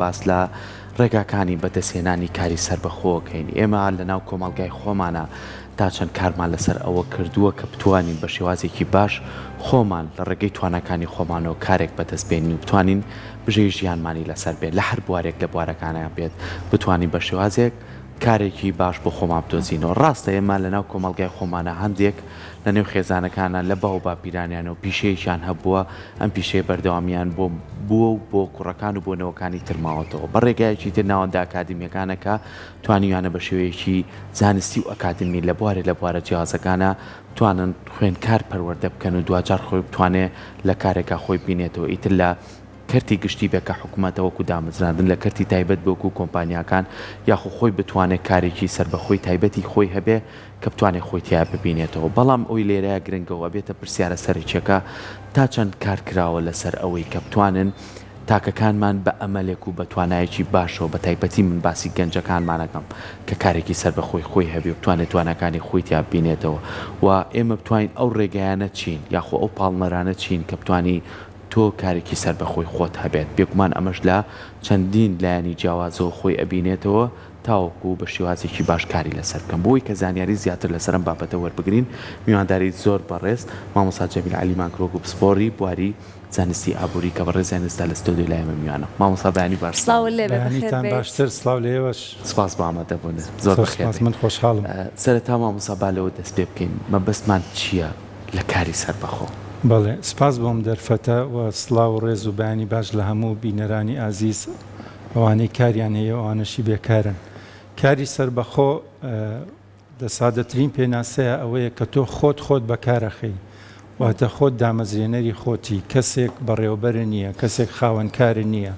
باس لە ڕێگاکانی بەدەستهێنانی کاری سربەخۆکەین. ئێمە لە ناو کۆمەڵگای خۆمانە تا چەند کارمان لەسەر ئەوە کردووە کە بتوانین بە شێوازێکی باش خۆمان لە ڕێگەی توانەکانی خۆمانەوە کارێک بەدەستبێنین و بتوانین بژێ ژیانمانی لەسەر بێت لە هەر بوارێک لە بوارەکانیان بێت بتوانین بە شێوازێک کارێکی باش بۆ خۆمان بدۆزینەوە. ڕاستە ئێمە لە ناو کۆمەڵگای خۆمانە هەندێک لە نێو خێزانەکانە لە باو باپیرانیان و پیشەیەکیان هەبووە ئەم پیشەیە بەردەوامیان بووە و بۆ کوڕەکان و بۆ نەوەکانی ترماوەتەوە بە ڕێگایەکی تر ناوەندە ئەکادمیەکانەکە توانیوانە بە شێوەیەکی زانستی و ئەکادمی لە بوارە جیازەکانە توانن خوێندکار پەروەردە بکەن و دوجار خۆی بتوانێت لە کارێکە خۆی بینێتەوە. ئیتر لە کەرتی گشتی بێکە حکوومەتەوەکو دامەزراندن لە کەرتی تایبەت بۆکو کۆمپانیاکان یاخۆ خۆی بتوانێت کارێکی سربەخۆی تایبەتی خۆی هەبێ کە بتوانێت خۆی تیا ببینێتەوە. بەڵام ئەوی لێرەیە گرنگەوە بێتە پرسیارە سەرچێکە تا چەند کار کراوە لەسەر ئەوەی کە بتوانن تاکەکانمان بە ئەمەلێک و بە توانایەکی باشەوە بە تایبەتی من باسی گەنجەکانمانەکەم کە کارێکی سربەخۆی خۆی هەبێ و بتوانێت توانەکانی خۆی تیا بینێتەوە و ئێمە بتوانین ئەو ڕێگەیانە چین یاخۆ ئەو پاڵنەرانە چین کە بتانی تۆ کارێکی سربەخۆی خۆت هەبێت. بێگومان ئەمەش لە چەندین لایەنی جیاوازەوە خۆی ئەبینێتەوە تاوەکو بە شێوازێکی باش کاری لەسەر بکەم. بۆی کە زانیاری زیاتر لەسەرم بابەتە وەربگرین میوانداری زۆر بەڕێز مامۆستا جەمیل عەلیمان کرۆک و پسپۆڕی بواری زانستی ئابووری کە بەڕێز زانستدا لە ستۆدیۆ لایەمە میوانە. مامۆستا بەیانی باش بەیانیتان باشتر سڵاو لێوەش سپاس بە ئامادەبوون زۆر بەخێر. من خۆشحاڵم. سەرەتا مامۆستا با لەوە دەست پێ بکەین مەبەستمان چییە لە کاری سەربەخۆ؟ بەڵێ سپاس بۆم دەرفەتە و سڵاو و ڕێز و بەیانی باش لە هەموو بینەرانی ئازیز ئەوانەی کاریان هەیە ئەوانەشی بێکارن. کاری سربەخۆ لە سادەترین پێناسەیە ئەوەیە کە تۆ خۆت بەکارەخەی واتە خۆت دامەزرێنەری خۆتی کەسێک بەڕێوەبەر نییە کەسێک خاوەنکار نییە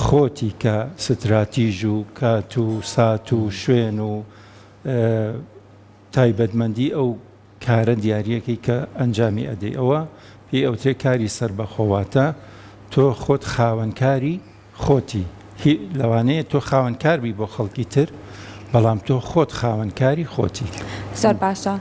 خۆتی کە ستراتیژ و کات و سات و شوێن و تایبەتمەندی ئەو کارە دیارەکەی کە ئەنجامی ئەدەی ئەوە پێی ئەوترێ کاری سربەخۆواتە تۆ خۆت خاوەنکاری خۆتی لەوانەیە تۆ خاوەنکاربی بۆ خەڵکی تر بەڵام تۆ خۆت خاوەنکاری خۆتی. زۆر باشە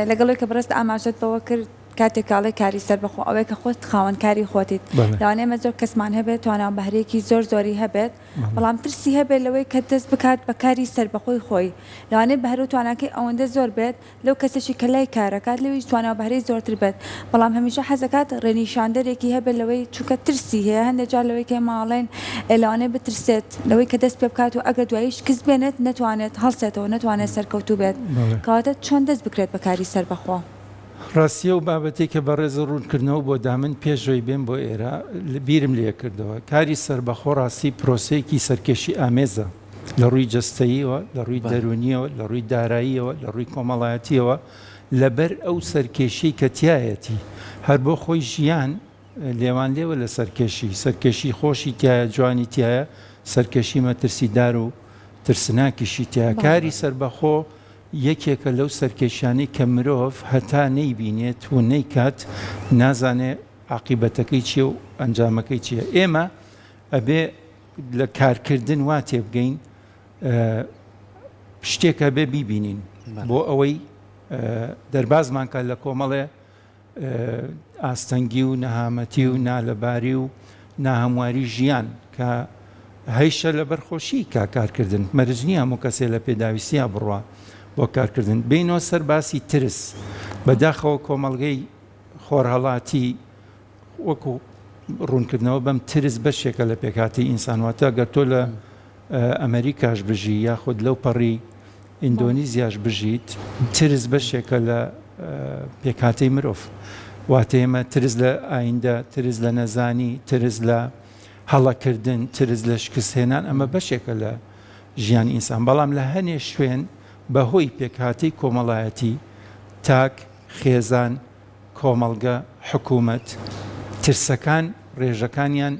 لەگەڵی کە بەڕست ئاماژەت بەوە کرد کاتێکاڵی کاری سربەخۆ ئەوەیە کە خۆت خاوەنکاری خۆتیت لەوانەیە زۆر کەسمان هەبێت توانابەهرەیەکی زۆری هەبێت بەڵام ترسی هەبێت لەوەی کە دەست بکات بە کاری سربەخۆی خۆی لەوانەیە بەهرە و تواناکەی ئەوەندە زۆر بێت لەو کەسێکی کە لای کارەکات لەویش توانابەهرەی زۆرتر بێت بەڵام هەمیشە حەزەکات ڕێنیشاندەرێکی هەبێت لەوەی چووکە ترسی هەیە هەندێک جار لەوەی کە ماڵێن لەوانەیە بترسێت لەوەی کە دەست پێ بکات و ئەگەر دواییش کەس بێنێت نەتوانێت هەڵسێتەوە نەتوانێت سەرکەوتوو بێت کەواتە چۆن دەست بکرێت بە کاری سربەخۆ؟ ڕاستیە و بابەتی کە بە ڕێزە ڕوونکردنەوە بۆ دامن پێشۆی بێن بۆ ئێرە بیرم لێ کردەوە کاری سربەخۆ ڕاستی پرۆسەیەکی سەرکێشی ئامێزە لە ڕووی جەستەییەوە لە ڕووی دەرونیەوە لە ڕووی داراییەوە لە ڕووی کۆمەڵایەتیەوە لەبەر ئەو سەرکێشی کە تایەتی هەر بۆ خۆی ژیان لێوان لێوە لە سەرکێشی خۆشی تایە جوانی تایە سەرکێشی مەترسیدار و ترسناکیشی تایە کاری سربەخۆ یەکێکە لەو سەرکێشانەی کە مرۆڤ هەتا نەیبینێت و نەیکات نازانێ عاقیبەتەکەی چییە و ئەنجامەکەی چییە. ئێمە ئەبێ لە کارکردن وا تێبگەین شتێکە بێ بیبینین بۆ ئەوەی دەربازمان کە لە کۆمەڵێ ئاستەنگی و نەهامەتی و نالەباری و ناهەمواری ژیان کە هەیشە لە بەرخۆشی کارکردن مەرج نییە هەموو کەسێ لە پێداویستیا بڕوە بۆ کارکردن بینەوە سەر باسی ترس بەداخەوە کۆمەڵگەی خۆرهەڵاتی وەکو ڕوونکردنەوە بەم ترس بەشێکە لە پێکاتی ئینسانواتە گەر تۆ لە ئەمریکاش بژی یاخود لەو پەڕی ئیندۆنیزیاش بژیت ترس بەشێکە لە پێکاتی مرۆڤ واتە ئێمە ترس لە ئایندە ترس لە نەزانی ترس لە هەڵەکردن ترس لە شکستهێنان ئەمە بەشێکە لە ژیان ئینسان بەڵام لە هەنێ شوێن بەهۆی پێکهاتی کۆمەڵایەتی تاک خێزان کۆمەڵگە حکوومەت ترسەکان ڕێژەکانیان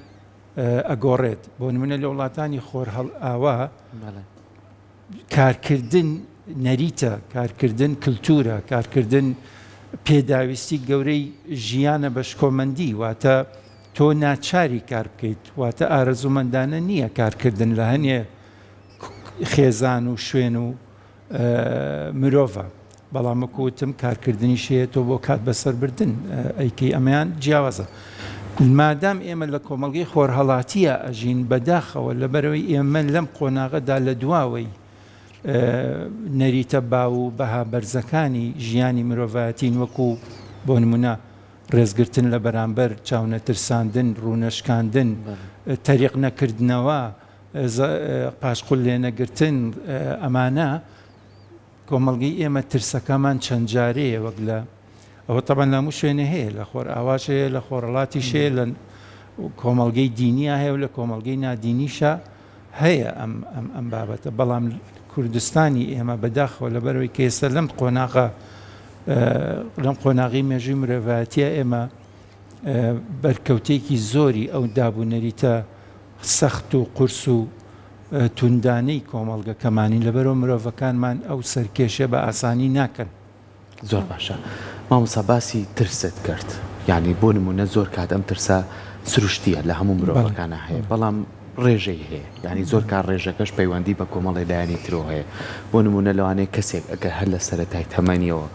ئەگۆڕێت بۆ نمونە لە وڵاتانی خۆرهەڵئاوا کارکردن نەریتە کارکردن کلتورە کارکردن پێداویستی گەورەی ژیانە بەشکۆمەندی واتە تۆ ناچاری کار بکەیت واتە ئارەزومەندانە نییە کارکردن لە هەنێ خێزان و شوێن و مرۆڤە بەڵام وەکوتم کارکردنی شەیە تۆ بۆ کات بەسەربردن ئەیکەی ئەمەیان جیاوازە مادام ئێمە لە کۆمەڵگەی خۆرهەڵاتیە ئەژین بەداخەوە لەبەرەوەی ئێمە لەم قۆناغەدا لە دواوەی نەریتە باو و بەها بەرزەکانی ژیانی مرۆڤایەتین وەکو بۆ نمونە ڕێزگرتن لە بەرامبەر چاونەترساندن ڕوونەشکاندن تەریق نەکردنەوە پاشقول لێنەگرتن ئەمانە کۆمەڵگەی ئێمە ترسەکەمان چەند جارەیە وەک لە ئەوە تەبەن لە هەموو شوێنە هەیە لە خۆر ئاواش هەیە لە خۆڕەڵاتیش هەیە لە کۆمەڵگەی دینیە هەیە و لە کۆمەڵگەی نادینیشە هەیە ئەم بابەتە بەڵام کوردستانی ئێمە بەداخەوە لەبەرەوەی کە ئێستا لەم قۆناغی مێژووی مرۆڤایەتیە ئێمە بەرکەوتێکی زۆری ئەو دابوونەریتە سەخت و قورس و توندانەی کۆمەڵگەکەمانی لەبەرەوە مرۆڤەکانمان ئەو سەرکێشە بە ئاسانی ناکەن. زۆر باشە مامۆستا باسی ترست کرد یعنی بۆ نمونە زۆر کات ئەم ترسە سروشتیە لە هەموو مرۆڤەکانە هەیە بەڵام ڕێژەی هەیە ینی زۆر کار ڕێژەکەش پەیوەندی بە کۆمەڵی لایەنی ترۆ هەیە بۆ نمونە لەوانەیە کەسێک ئەگەر هەر لە سەرەتای تەمەنیەوە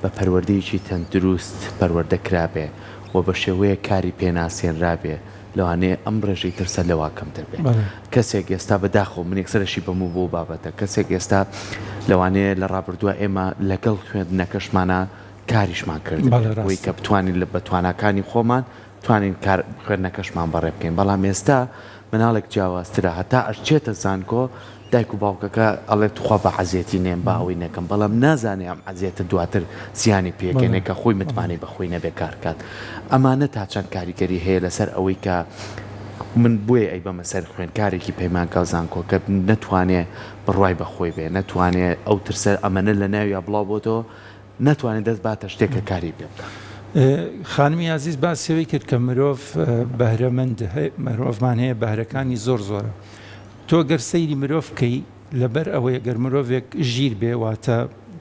بە پەروەردەیەکی تەندروست پەروەردەکرابێ و بە شێوەیە کاری پێناسێنرابێ لەوانەیە ئەم ڕێژەی ترسە لەوا کەمتر بێت کەسێک ئێستا بەداخۆ من یەکسەرشی بەموو بۆ بابەتە کەسێک ئێستا لەوانەیە لە ڕابردووە ئێمە لەگەڵ خوێندنەکەشمانە کاریشمان کرد بۆی کە بتوانین لە بەتوانەکانی خۆمان توانین خوێندنەکەشمان بەڕێ بکەین بەڵام ئێستا مناڵێک جیاوازترە هەتا ئەچێتە زانکۆ دایک و باوکەکە ئەڵێت خوا بە حەزیەتی نێن با ئەوەی نەکەم بەڵام نازانێ ئەم حەزیەتە دواتر زیانی پێکەنێ کە خۆی متمانەی بەخۆی نەبێ کارکات ئەمانە تا چەند کاریگەری هەیە لەسەر ئەوەی کە من بۆیە ئەی بەمە سەر خوێندکارێکی پەیمانکە و زانکۆکە نەتوانێ بڕوای بەخۆی بێ نەتوانێ ئەو ترسە ئەمەنە لە ناویە بڵاو بۆتەوە نەتوانێت دەست باتە شتێکە کاری پێ بکە. خانمی عزیز باسیەوەی کرد کە مرۆڤ بەهرەمەند مرۆڤمان هەیە بەهرەکانی زۆر زۆرە تۆ گەر سەیری مرۆڤ بکەی لەبەر ئەوەیە گەر مرۆڤێک ژیر بێ واتە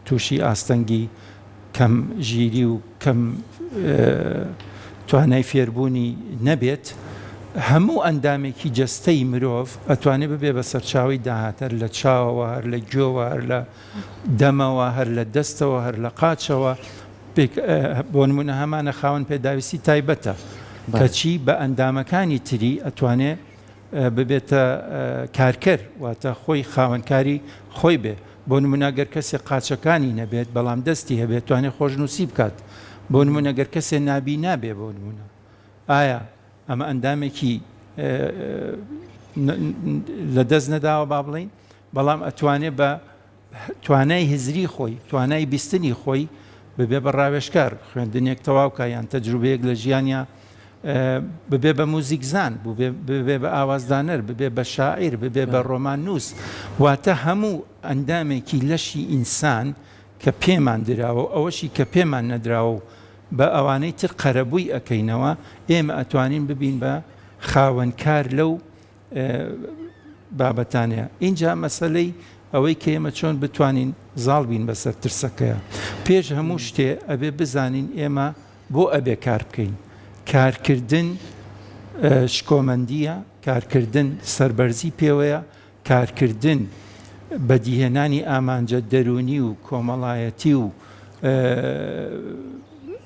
تووشی ئاستەنگی کەم ژیری و کەم توانای فێربوونی نەبێت هەموو ئەندامێکی جەستەی مرۆڤ ئەتوانێت ببێ بە سەرچاوی داهات هەر لە چاوەوە هەر لە گوێوە هەر لە دەمەوە هەر لە دەستەوە هەر لە قاچەوە بۆ نمونە هەمانە خاوەن پێداویستی تایبەتە کەچی بە ئەندامەکانی تری ئەتوانێت ببێتە کارکەر واتە خۆی خاوەنکاری خۆی بێ بۆ نمونەگەر کەسێک قاچەکانی نەبێت بەڵام دەستی هەبێت توانێت خۆشنووسی بکات بۆ نمونەگەر کەسێ نابی نابێ بۆ نمونە ئایا ئەمە ئەندامێکی لە دەست نەداوە با بڵین بەڵام ئەتوانێت بە توانای هزری خۆی توانای بیستنی خۆی ببێ بە ڕاوێژکار خوێندنێک تەواوکە یان تەجروبەیەک لە ژیانیا ببێ بە موزیکزان ببێ بە ئاوازدانەر ببێ بە شاعیر ببێ بە ڕۆمان نووس واتە هەموو ئەندامێکی لەشی ئینسان کە پێمان دراوە ئەوەشی کە پێمان نەدراوە و بە ئەوانەی تر قەرەبووی ئەەکەینەوە ئێمە ئەتوانین ببین بە خاوەنکار لەو بابەتانەیە اینجا مەسەلەی ئەوەی کە ئێمە چۆن بتوانین زاڵ بین بەسەر ترسەکەیە پێش هەموو شتێ ئەبێ بزانین ئێمە بۆ ئەبێ کار بکەین کارکردن شکۆمەندیە کارکردن سەربەرزی پێوەیە کارکردن بەدیهێنانی ئامانجە دەرونی و کۆمەڵایەتی و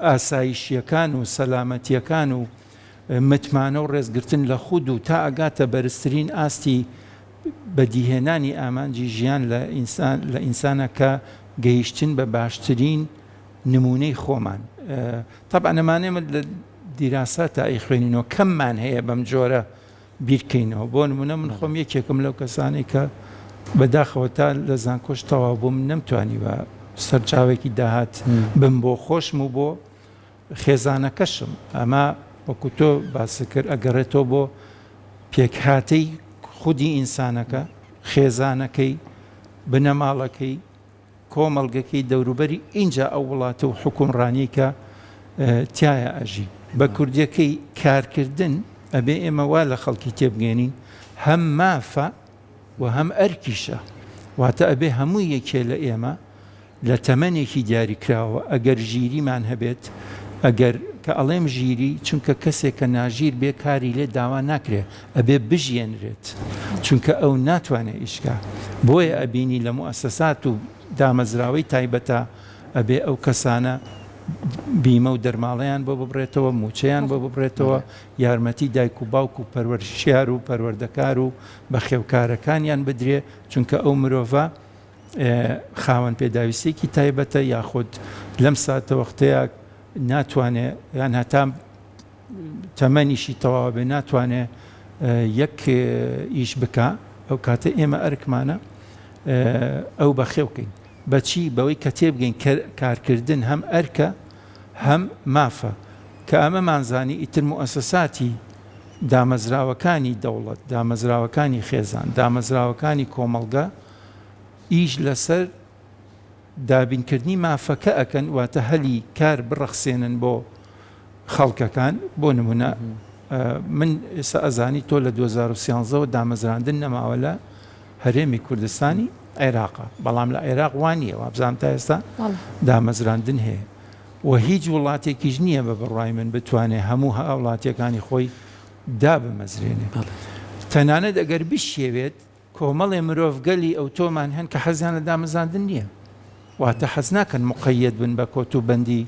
ئاسایشیەکان و سەلامەتیەکان و متمانە و ڕێزگرتن لە خود و تا ئەگاتە بەرزترین ئاستی بەدیهێنانی ئامانجی ژیان لە ئینسانە کە گەیشتن بە باشترین نمونەی خۆمان طبعا ئەمانەیە لە دیراسات تا ئەیخوێنینەوە کەممان هەیە بەم جۆرە بیرکەینەوە بۆ نمونە من خۆم یەکێکم لەو کەسانی کە بەداخەوە تا لە زانکۆش تەواو بووم نەمتوانی بە سەرچاوێکی داهات بم بۆ خۆشم و بۆ خێزانەکەشم ئەمە وەکو تۆ باسی کرد ئەگەڕێتەوە بۆ پێکهاتەی خودی ئینسانەکە خێزانەکەی بنەماڵەکەی کۆمەڵگەکەی دەوروبەری اینجا ئەو وڵاتە و حکومڕانی کە تایە ئەژی بە کوردیەکەی کارکردن ئەبێ ئێمە وا لە خەڵکی تێبگەێنین هەم مافە و هەم ئەرکیشە واتە ئەبێ هەموو یەکێ لە ئێمە لە تەمەنێکی دیاریکراوە ئەگەر ژیریمان هەبێت ئەگەر کە ئەڵێم ژیری چونکە کەسێک کە ناژیر بێ کاری لێ داوا ناکرێت ئەبێ بژێنرێت چونکە ئەو ناتوانێت ئیشکا بۆیە ئەبینی لە موسسات و دامەزراوەی تایبەتە ئەبێ ئەو کەسانە بیمە و دەرماڵەیان بۆ ببڕێتەوە موچەیان بۆ ببڕێتەوە یارمەتی دایک و باوک و پەروەردشیار و پەروەردەکار و بە خێوکارەکانیان بدرێ چونکە ئەو مرۆڤە خاوەن پێداویستێکی تایبەتە یاخود لەم ساتە وەختەیە ناتوانێت یان هەتا تەمەنیشی تەواوە بێ ناتوانێت یەک ئیش بکە ئەو کاتە ئێمە ئەرکمانە ئەو بەخێوکەین بەچی بەوەی کە تێبگەین کارکردن هەم ئەرکە هەم مافە کە ئەمەمانزانی ئیتر موئەسەساتی دامەزراوەکانی دەوڵەت دامەزراوەکانی خێزان دامەزراوەکانی کۆمەڵگە ئیش لەسەر دابینکردنی مافەکە ئەکەن واتە هەلی کار بڕەخسێنن بۆ خەڵکەکان بۆ نمونە من ئێستا ئەزانی تۆ لە 2013ەوە دامەزراندن نەماوە لە هەرێمی کوردستانی عێراقا بەڵام لە عێراق وانیە وابزانام تا ئێستا دامەزراندن هەیە و هیچ وڵاتێکیش نییە بە بڕای من بتوانێت هەموو وڵاتیەکانی خۆی دابمەزرێنێ تەنانەت ئەگەر بشێوێت کۆمەڵێ مرۆڤ گەلی ئەو تۆمان هەن کە حەزیان لە دامەزراندن نییە واتە حەز ناکەن مقەیەد بن بە کۆتوبەندی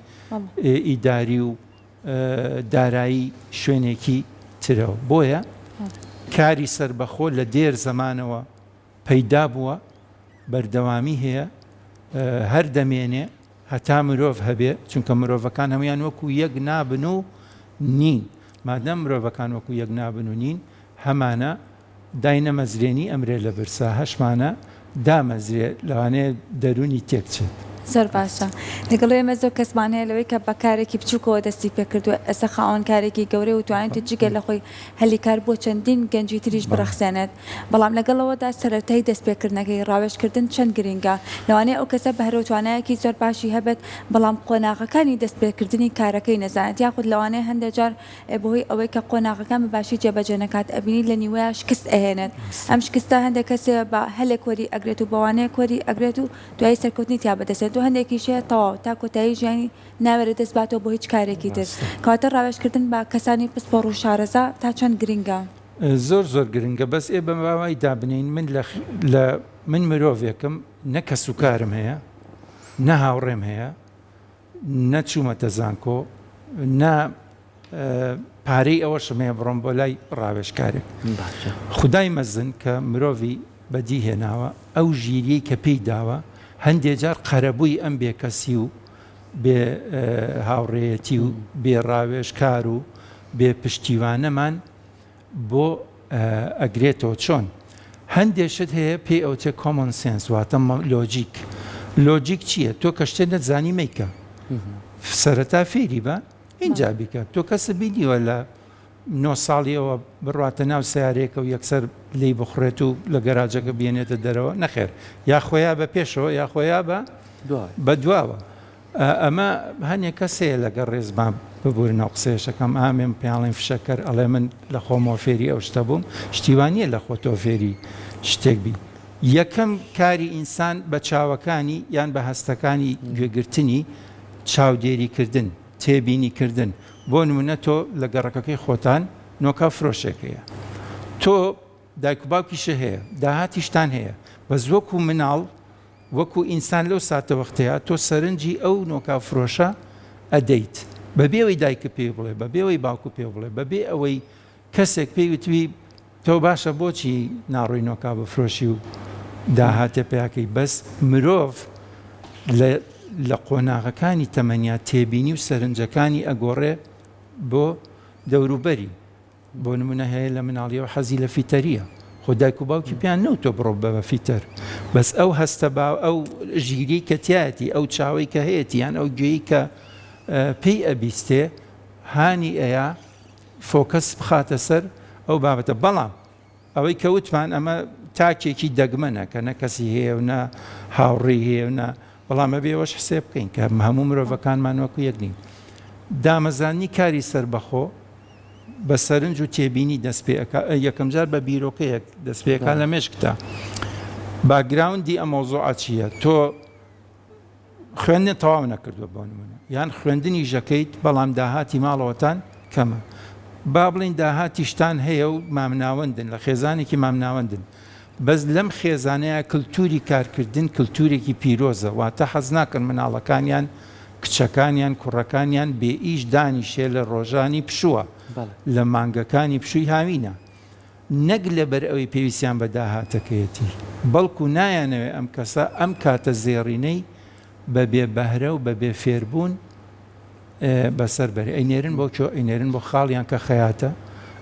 ئیداری و دارایی شوێنێکی ترەوە بۆیە کاری سربەخۆ لە دێر زەمانەوە پەیدا بووە بەردەوامی هەیە هەر دەمێنێ هەتا مرۆڤ هەبێ چونکە مرۆڤەکان هەمویان وەکو یەک نابن و نین مادەم مرۆڤەکان وەکو یەک نابن و نین هەمانە داینەمەزرێنی ئەمرێ لە برسا هەشمانە دامەزرێ لەوانەیە دەرونی تێکچێت زۆر باشە لەگەڵ ئێمە زۆر کەسمان هەیە لەوەی کە بەکارێکی بچووکەوە دەستی پێکردووە ئەسە خاوەنکارێکی گەورەی و توانێت جگە لە خۆی هەلیکار بۆ چەندین گەنجی تریش بڕەخسێنێت بەڵام لەگەڵەوەدا سەرەتای دەستپێکردنەکەی ڕاوێژکردن چەند گرنگە لەوانەیە ئەو کەسە بە هەرۆتوانایەکی زۆر باشی هەبێت بەڵام قۆناغەکانی دەستپێکردنی کارەکەی نەزانێت یاخود لەوانەیە هەندێک جار بەهۆی ئەوەی کە قۆناغەکان بەباشی جێبەجێ نەکات ئەبینی لە نیوەیە شکست ئەهێنێت ئەم شکستە هەندێک کەسێ بە هەلێک وەری ئەگرێت و بەوانەیە کۆری ئەگرێت و دوای سەرکەوتنی تیا بەدەسێت و هەندێکیشەیە تەواو تا کۆتایی ژیانی ناوێرە دەست باتەوە بۆ هیچ کارێکی تر کاتە ڕاوێژکردن بە کەسانی پسپۆڕ و شارەزا تا چەند گرنگە زۆر زۆر گرنگە بەس ئێ بە ماوەی دابنین من مرۆڤێکم نە کەس و کارم هەیە نە هاوڕێم هەیە نەچوومەتە زانکۆ نە پارەی ئەوەشم هەیە بڕۆم بۆ لای ڕاوێژکارێک خودای مەزن کە مرۆڤی بەدی هێناوە ئەو ژیریەی کە پێی داوە هەندێک جار قەرەبووی ئەم بێکەسی و بێ هاوڕێیەتی و بێ ڕاوێژکار و بێ پشتیوانەمان بۆ ئەگرێتەوە چۆن هەندێشت هەیە پێی ئەوتێ کۆمۆن سێنس واتە لۆجیک چییە تۆ کە شتێ نەتزانی مەیکە سەرەتا فێری بە اینجا بیکە تۆ کەسە بینیوە لە 9 ساڵیەوە بڕاتە ناو سیارێکە و یەکسەر لی بخڕێت و لە گەراجەکە بێنێتە دەرەوە نەخێر یا خۆیان بە پێشەوە یا خۆیان بە دواوە ئەمە هەنێک کەسەیە لەگەڵ ڕێزمان ببوورن ناو قسەیەشەکەم ئامێم پیاڵین فشەکەر ئەڵێ من لە خۆمەوە فێری ئەو شتە بووم شتیوانیە لە خۆتۆ فێری شتێک بی یەکەم کاری ئینسان بە چاوەکانی یان بە هەستەکانی گوێگرتنی چاودێریکردن تێبینیکردن بۆ نمونە تۆ لە گەڕەکەکەی خۆتان نۆکا فرۆشێکەیە تۆ دایک و باوکیشە هەیە داهاتیشتان هەیە بەس وەکو مناڵ وەکو ئینسان لەو ساتە وەختەیە تۆ سەرنجی ئەو نۆکا فرۆشە ئەدەیت بەبێەوەی دایکە پێ بڵێ بەبێەوەی باوکو پێ بڵێ بەبێ ئەوەی کەسێک پێی وتوی تۆ باشە بۆچی ناڕووی نۆکا بفرۆشی و داهاتە پێیاکەی بەس مرۆڤ لە قۆناغەکانی تەمەنیا تێبینی و سەرنجەکانی ئەگۆڕێ بۆ دەوروبەری بۆ نمونە هەیە لە مناڵیەوە حەزی لە فیتەریە خۆ دایک و باوکی پیان نەوتۆ بڕۆ بە فیتەر بەس ئەو هەستە باو ئەو ژیری کە تایەتی ئەو چاوەی کە هەیەیان ئەو گوێی کە پێی ئەبیستێ هانی ئەیە فۆکەس بخاتە سەر ئەو بابەتە بەڵام ئەوەی کەوتمان ئەمە تاکێکی دەگمەنە کە نە کەسی هەیە و نە هاوڕێی هەیە و نە بەڵام ئەبێەوەش حسێ بکەین کە هەموو مرۆڤەکانمان وەکو یەک نین دامەزانی کاری سربەخۆ بە سەرنج و تێبینی یەکەم جار بە بیرۆکەیەک دەستپێکان لە مێشکتا باگراوندی ئەم مۆزوعە چییە تۆ خوێندن تەواو نەکردووە بۆ نمونە یان خوێندنی ژەکەیت بەڵام داهاتی ماڵەوەتان کەمە با بڵین داهاتیشتان هەیە و مامناوەندن لە خێزانێکی مامناوەندن بەس لەم خێزانەیە کللتوری کارکردن کللتورێکی پیرۆزە واتە حەز ناکەن مناڵەکانیان کچەکانیان کوڕەکانیان بێ ئیش دانیشێ لە ڕۆژانی پشووە لە مانگەکانی پشووی هاوینە نەک لەبەر ئەوەی پێویستیان بە داهاتەکەیەتی بەڵکو نایانەوێ ئەم کەسە ئەم کاتە زێڕینەی بە بێ بەهرە و بە بێ فێربوون بەسەر بەری ئەینێرن بۆ چۆ ئەینێرن بۆ خاڵیان کە خەیاتە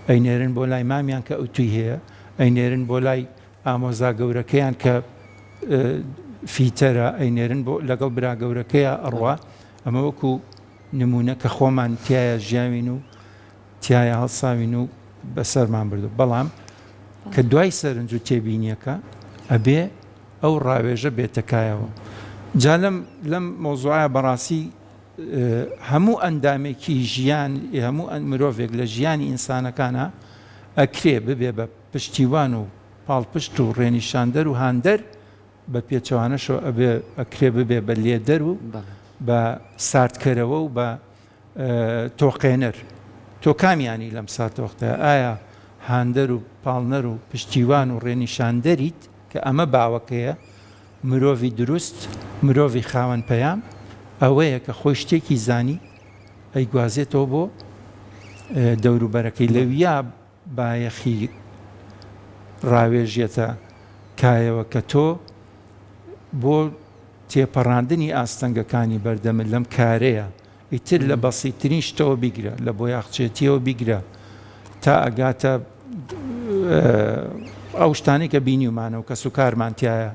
ئەینێرن بۆ لای مامیان کە ئەوتوی هەیە ئەینێرن بۆ لای ئامۆزا گەورەکەیان کە فیتەرە ئەینێرن بۆ لەگەڵ برا گەورەکەیە ئەڕوا ئەمە وەکو نمونە کە خۆمان تایە ژیاوین و تایە هەڵساوین و بەسەرمان بردو بەڵام کە دوای سەرنج و تێبینیەکە ئەبێ ئەو ڕاوێژە بێتەکایەوە جا لەم مۆزوعە بەڕاستی هەموو ئەندامێکی ژیان هەموو مرۆڤێک لە ژیانی ئینسانەکانە ئەکرێ ببێ بە پشتیوان و پاڵپشت و ڕێنیشاندەر و هاندەر بە پێچەوانەشەوە ئەبێ ئەکرێ ببێ بە لێدەر و بە ساردکەرەوە و بە تۆقێنەر تۆ کامیانی لەم ساتۆختەیە ئایا هاندەر و پاڵنەر و پشتیوان و ڕێنیشاندەریت کە ئەمە باوەکەیە مرۆڤی دروست مرۆڤی خاوەن پەیام ئەوەیە کە خۆی شتێکی زانی ئەیگوازێتەوە بۆ دەوروبەرەکەی لەویا بایەخی ڕاوێژێتە کایەوە کە تۆ بۆ تێپەڕاندنی ئاستەنگەکانی بەردەمن لەم کارەیە ئیتر لە بەسیترین شتەوە بیگرە لە بۆ یاخچێتیەوە بیگرە تا ئەگاتە ئەو شتانی کە بینیمانەوە کە سوکارمانتیایە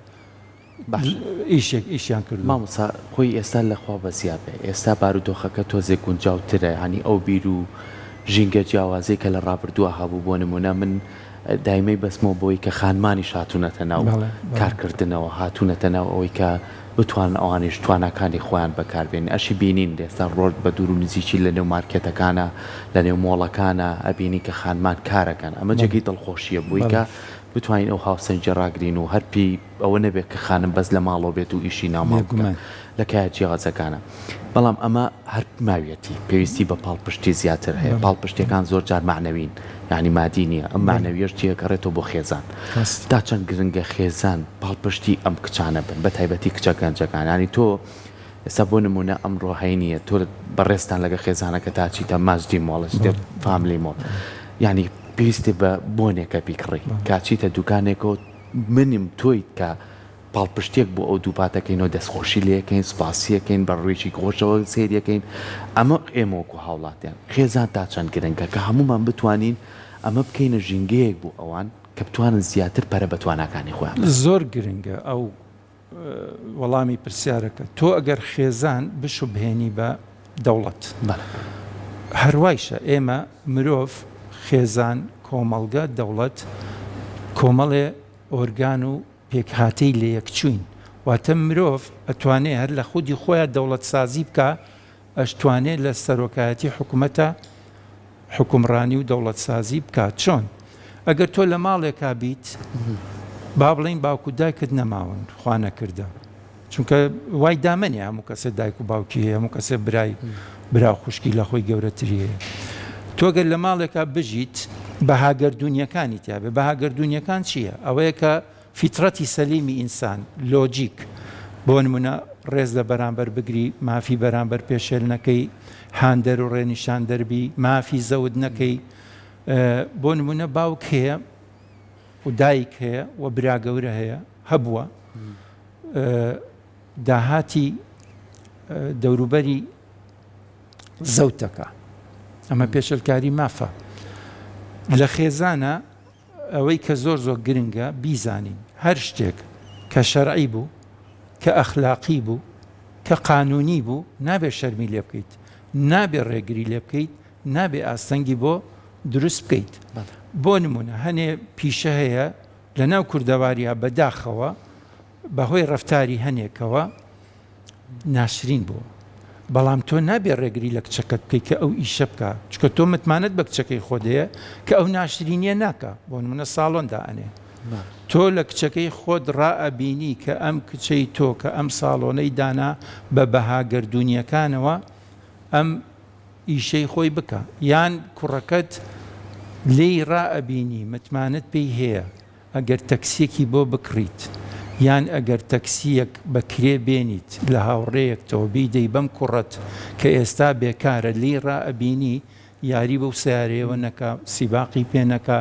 ئیشیان کرد مامۆستا خۆی ئێستا لەخوا بەزیابێ ئێستا بارودۆخەکە تۆزێک گونجاوترە هەنی ئەو بیر و ژینگە جیاوازەی کە لە ڕابردووە هەبوو بۆ نمونە من دایمەی بەسمەوە بۆی کە خانمانی هاتوونەتە ناو کارکردنەوە هاتوونەتە ناو ئەوەی کە بتوان ئەوانیش توانەکانی خۆیان بەکاربێن ئەشی بینین ئێستا ڕۆژ بە دوور و نزیکی لە نێو مارکێتەکانە لە نێو مۆڵەکانە ئەبینی کە خانمان کارەکەن ئەمە جێگەی دڵخۆشیە بووی کە بتوانین ئەو هاوسەنجە ڕاگرین و هەرپی ئەوە نەبێت کە خانم بەس لە ماڵەوە بێت و ئیشی ناماڵ لە کایە جیاوازەکانە بەڵام ئەمە هەر ماویەتی پێویستی بە پاڵپشتی زیاتر هەیە پاڵپشتەکان زۆر جار معنەوین یعنی مادی نییە ئەم معنەویەش جێگەڕێتەوە بۆ خێزان تا چەند گرنگە خێزان پاڵپشتی ئەم کچانە بن بە تایبەتی کچە گەنجەکان ینی تۆ ئێستا بۆ نمونە ئەمڕۆ هەینیە تۆ بەڕێستان لەگە خێزانەکە تا چیتە ماجدی مۆڵش فاملی مۆڵ ینی پێویستی بە بۆنێکە بیکڕی کاچیتە دوکانێکەوە منیم تۆیت کە پاڵپشتێک بۆ ئەو دووپاتەکەینەوە دەستخۆشی لەکەین سوپاسیەکەین بە ڕوێکی خۆشەوە سێریەکەین ئەمە ئێمەوەکو هاوڵاتیان خێزان تا چەند گرنگە کە هەمومان بتوانین ئەمە بکەینە ژینگەیەک بوو ئەوان کە بتوانن زیاتر پەرە بە تواناکانی خۆیان زۆر گرنگە ئەو وەڵامی پرسیارەکە تۆ ئەگەر خێزان بشوبهێنی بە دەوڵەت هەروایشە ئێمە مرۆڤ خێزان کۆمەڵگە دەوڵەت کۆمەڵێ ئۆرگان و پێکهاتەی لە یەکچوین واتە مرۆڤ ئەتوانێت هەر لە خودی خۆیان دەوڵەت سازی بکە ئەشتوانێت لە سەرۆکایەتی حکوومەتە حکومڕانی و دەوڵەت سازی بکات چۆن ئەگەر تۆ لە ماڵێکا بیت با بڵین باوکو دایکت نەماون خوا نەکردە چونکە وای دامەنێ هەموو کەسە دایک و باوکی هەیە هەموو کەسە برا خوشکی لە خۆی گەورەتری هەیە تۆگەر لە ماڵێکا بژیت بەهاگەردونیەکانی تیاابێ بەهاگەردونیەکان چییە؟ ئەوەیە کە فیترەتی سەلیمی ئینسان لۆجیک بۆ نمونە ڕێز لە بەرامبەر بگری مافی بەرامبەر پێشێل نەکەی هاندەر و ڕێنیشان دەربی مافی زەود نەکەی بۆ نمونە باوک هەیە و دایک هەیە و برا گەورە هەیە هەبووە داهاتی دەوروبەری زەوتەکە ئەمە پێشەلکاری مافە لە خێزانە ئەوەی کە زۆر زۆر گرنگە بیزانین هەر شتێک کە شەرعی بوو کە ئەخلاقی بوو کە قانونی بوو نابێ شەرمی لێ بکەیت نابێ ڕێگری لێ بکەیت نابێ ئاستەنگی بۆ دروست بکەیت بۆ نمونە هەنێ پیشە هەیە لە ناو کوردەواریە بەداخەوە بەهۆی ڕەفتاری هەنێکەوە ناشرین بوو بەڵام تۆ نابێ ڕێگری لە کچەکەت بکەیت کە ئەو ئیشە بکە چکە تۆ متمانەت بە کچەکەی خۆدەیە کە ئەو ناشرینیە ناکە بۆ نمونە ساڵۆندا ئەنێ تۆ لە کچەکەی خۆت ڕائەبینی کە ئەم کچەی تۆ کە ئەم ساڵۆنەی دانا بە بەهاگەردونیەکانەوە ئەم ئیشەی خۆی بکە یان کوڕەکەت لێی ڕائەبینی متمانەت پێی هەیە ئەگەر تەکسیەکی بۆ بکڕیت یان ئەگەر تەکسیەک بەکرێ بێنیت لە هاوڕێیەکتەوە بیدەی بەم کوڕەت کە ئێستا بێکارە لی ڕائەبینی یاری بەو سیارەیەوە نەکا سیباقی پێ نەکا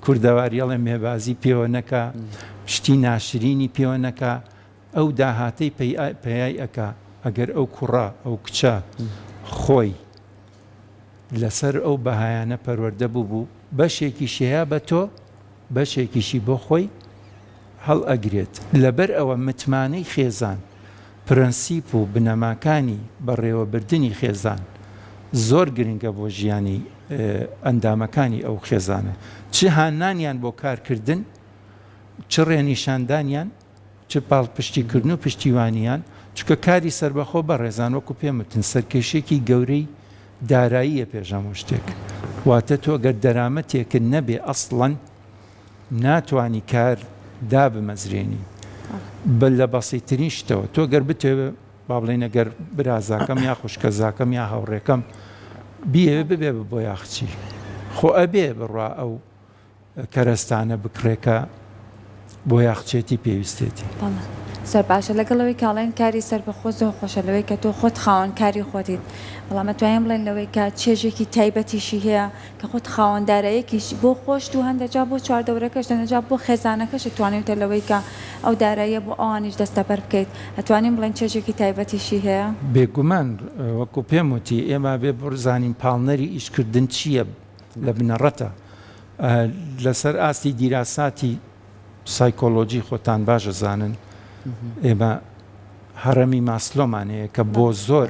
کوردەواریەڵێ مێبازی پێوە نەکا شتی ناشرینی پێوە نەکا ئەو داهاتەی پێیای ئەکا ئەگەر ئەو کوڕە ئەو کچە خۆی لەسەر ئەو بەهایانە پەروەردە بوو بەشێکی شەیە بە تۆ بەشێکیشی بۆ خۆی هەڵ ئەگرێت لەبەر ئەوە متمانەی خێزان پرەنسیپ و بنەماکانی بەڕێوەبردننی خێزان زۆر گرنگە بۆ ژیانی ئەندامەکانی ئەو خێزانە چ هانانیان بۆ کارکردن چ ڕێنیشاندانیان چ پاڵپشتیکردن و پشتیوانیان چکە کاری سربەخۆ بە ڕێزان وەکو پێمتن سەرکێشێکی گەورەی داراییە پێشەم شتێک واتە تۆ گەر دەرامەتێکن نەبێ ئەسڵەن ناتوانی کار دا بمەزرێنی لە بەسیترین شتەوە تۆ گەر بتێ با بڵێن ئەگەر برازاکەم یا خوشکەزاکەم یا هاوڕێکەم ببێ بۆ یاخچی خۆ ئەبێ بڕوا ئەو کەرەستانە بکڕێکە بۆ یاخچێتی پێویستێتی سەر باشە لەگەڵەوەی کاڵێن کاری سەربەخۆ زۆر خۆشە لەوەی کە تۆ خۆت خاوەن کاری خۆتیت بەڵام توانیم بڵێن لەوەی کە چێژێکی تایبەتیشی هەیە کە خۆت خاوەنددارایەکیش بۆ خۆش و هەندێجا بۆ چواردەورەکەش دەنەجا بۆ خێزانەکەش توانیتە لەوەی کە ئەو داراییە بۆ ئەوانیش دەستە بەر بکەیت ئەتوانین بڵێن چێژێکی تایبەتیشی هەیە بێگومان وەکو پێم وتی ئێمە بێ بڕزانین پاڵنەری ئیشکردن چییە لە بنەڕەتە لەسەر ئاستی دیراساتی سایکۆلۆجی خۆتان باشە زانن ئێمە هەرەمی ماسلۆمانەیە کە بۆ زۆر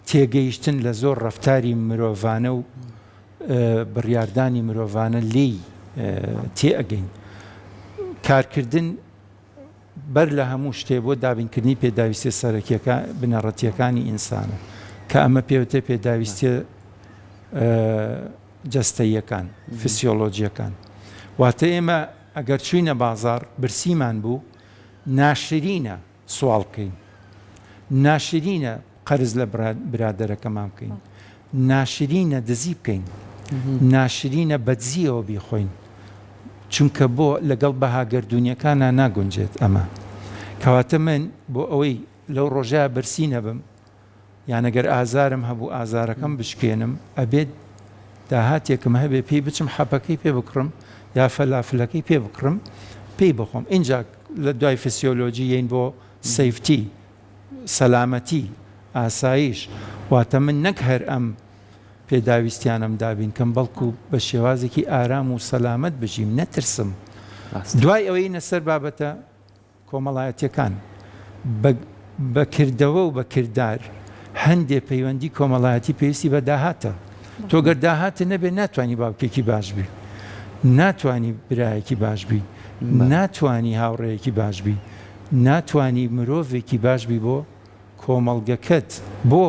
تێگەیشتن لە زۆر ڕەفتاری مرۆڤانە و بڕیاردانی مرۆڤانە لی تێئەگەین کارکردن بەر لە هەموو شتێ بۆ دابینکردنی پێداویستە سەرەکیەکە بنەڕەتیەکانی ئینسانە کە ئەمە پێوتە پێداویستە جەستەییەکان فسیۆلۆجیەکان واتە ئێمە ئەگەر چوینە بازار برسیمان بوو ناشرینە سوال بکەین ناشرینە قەرز لە برادەرەکەمان بکەین ناشرینە دزی بکەین ناشرینە بەدزیەوە بیخۆین چونکە بۆ لەگەڵ بەهاگەردونیەکانە ناگونجێت ئەمە کەواتە من بۆ ئەوەی لەو ڕۆژەیە برسی نەبم یان ئەگەر ئازارم هەبوو ئازارەکەم بشکێنم ئەبێت داهاتێکم هەبێ پێی بچم حەپەکەی پێ بکڕم یا فەلافلەکەی پێ بکڕم پێی بخۆم اینجا لە دوای فسیۆلۆجی یین بۆ سەیفتی سەلامەتی ئاسایش واتە من نەک هەر ئەم پێداویستیانم دابین کەم بەڵکو بە شێوازێکی ئارام و سەلامەت بژیم نەترسم دوای ئەوەی نەسەر بابەتە کۆمەڵایەتیەکان بەکردەوە و بەکردار هەندێ پەیوەندی کۆمەڵایەتی پێویستی بە داهاتە تۆ گەر داهاتە نەبێ ناتوانانی باوکێکی باش بی ناتوانی برایەکی باش بی ناتوانی هاوڕێیەکی باش بی ناتوانی مرۆڤێکی باش بی بۆ کۆمەڵگەکەت بۆ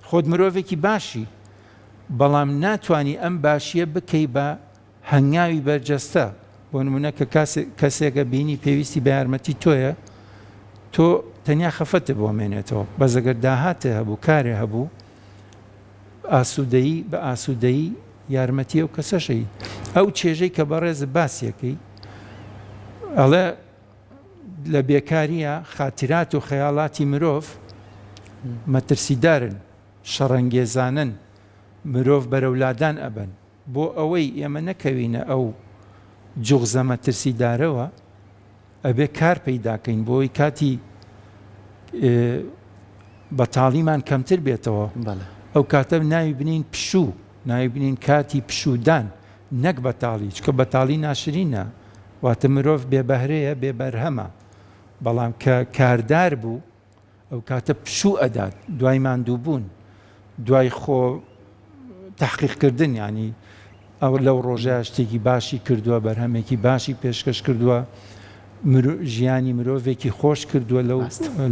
خۆت مرۆڤێکی باشی بەڵام ناتوانی ئەم باشیە بکەی بە هەنگاوی بەرجەستە بۆ نمونە کە کەسێکە بینی پێویستی بە یارمەتی تۆیە تۆ تەنیا خەفەتە بۆ مێنێتەوە بەزەگەر داهاتە هەبوو کارێ هەبوو ئاسوودەیی بە ئاسوودەیی یارمەتی ئەو کەسەشەی ئەو چێژەی کە بەڕێز باسیەکەی ئەڵێ لە بێکاریە خاترات و خەیاڵاتی مرۆڤ مەترسیدارن شەڕەنگێزانن مرۆڤ بەرەولادان ئەبن بۆ ئەوەی ئێمە نەکەوینە ئەو جوغزە مەترسیدارەوە ئەبێ کار پەیداکەین بۆی کاتی بەتاڵیمان کەمتر بێتەوە ئەو کاتە ناوی بنین پشوو ناوی بنین کاتی پشودان نەک بەتاڵی چکە بەتاڵی ناشرینە واتە مرۆڤ بێبەهرەیە بێبەرهەمە بەڵام کە کاردار بوو ئەو کاتە پشوو ئەدات دوای ماندوو بوون دوای خۆ تحقیقکردن ینی ئەو لەو ڕۆژە شتێکی باشی کردووە بەرهەمێکی باشی پێشکەش کردووە ژیانی مرۆڤێکی خۆش کردووە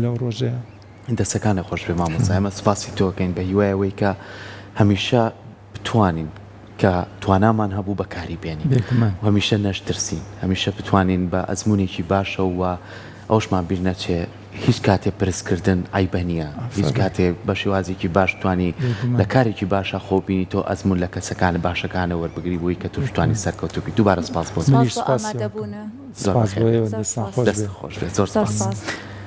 لەو ڕۆژەیە دەستەکانە خۆش پێ مامۆستا ئێمە سپاسی تۆکەین بە هیوایەوەی کە هەمیشە بتوانین کە توانامان هەبوو بەکاری بێنین هەمیشە نەشترسین هەمیشە بتوانین بە ئەزمونێکی باشە و ئەوشمان بیر نەچێ هیچ کاتێ پرسکردن ئایبە نییە هیچ کاتێ بە شێوازێکی باش توانی لە کارێکی باشە خۆبینی تۆ ئەزمون لە کەسەکان باشەکانە وەربگری بووی کە توش توانی سەرکەوتوبی دووبارە سپاس بۆ ئامادەبوونە زۆر خۆش بێت زۆر سپاس.